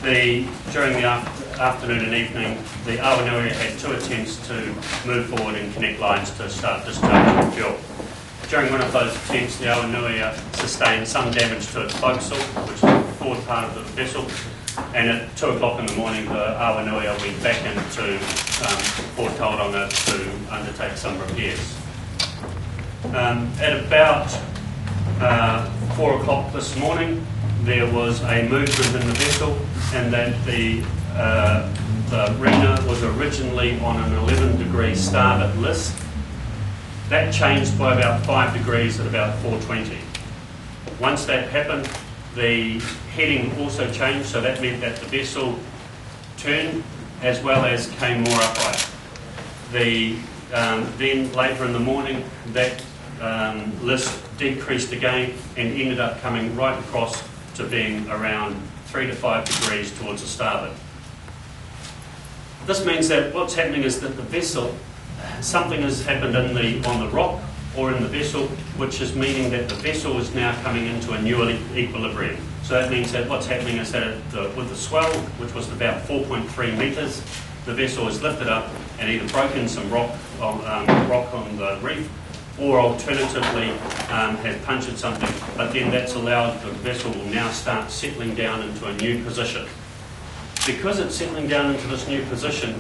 During the afternoon and evening, the Awanui had 2 attempts to move forward and connect lines to start discharging fuel. During one of those attempts, the Awanui sustained some damage to its forecastle, which is the forward part of the vessel, and at 2 o'clock in the morning, the Awanui went back into Port Tauranga to undertake some repairs. At about 4 o'clock this morning, there was a movement in the vessel, and that the Rena was originally on an 11-degree starboard list. That changed by about 5 degrees at about 4:20. Once that happened, the heading also changed, so that meant that the vessel turned as well as came more upright. Then later in the morning, that list decreased again and ended up coming right across to being around 3 to 5 degrees towards the starboard. This means that what's happening is that the vessel, something has happened on the rock or in the vessel, which is meaning that the vessel is now coming into a new equilibrium. So that means that what's happening is that with the swell, which was about 4.3 metres, the vessel is lifted up and either broken some rock on the reef, or alternatively has punctured something, but then that's allowed the vessel will now start settling down into a new position. Because it's settling down into this new position,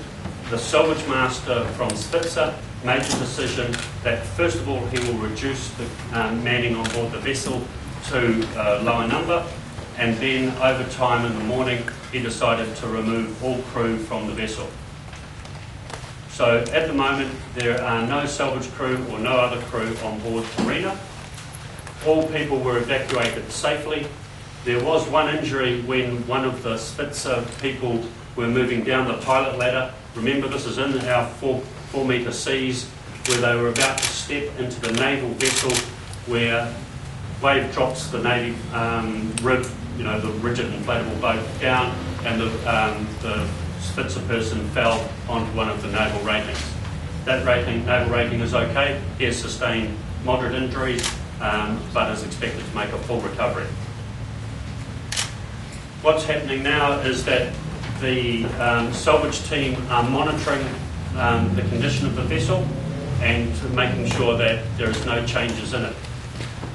the salvage master from Spitzer made the decision that first of all he will reduce the manning on board the vessel to a lower number, and then over time in the morning he decided to remove all crew from the vessel. So at the moment there are no salvage crew or no other crew on board Rena. All people were evacuated safely. There was one injury when one of the Spitzer people were moving down the pilot ladder. Remember, this is in our 4 metre seas, where they were about to step into the naval vessel, where wave drops the Navy rib, the rigid inflatable boat down, and the Spitzer person fell onto one of the naval ratings. That naval rating is okay. He has sustained moderate injuries, but is expected to make a full recovery. What's happening now is that the salvage team are monitoring the condition of the vessel and making sure that there is no changes in it.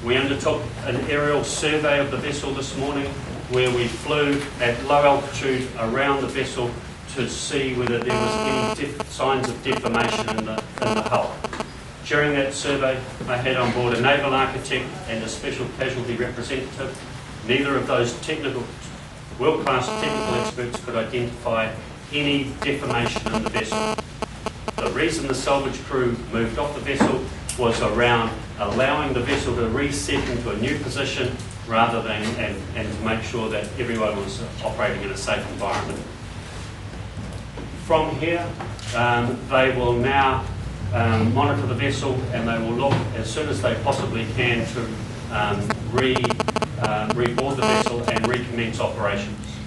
We undertook an aerial survey of the vessel this morning, where we flew at low altitude around the vessel to see whether there was any signs of deformation in the hull. During that survey, I had on board a naval architect and a special casualty representative. Neither of those world-class technical experts could identify any deformation in the vessel. The reason the salvage crew moved off the vessel was around allowing the vessel to reset into a new position rather than and to make sure that everyone was operating in a safe environment. From here, they will now monitor the vessel, and they will look as soon as they possibly can to reboard the vessel and recommence operations.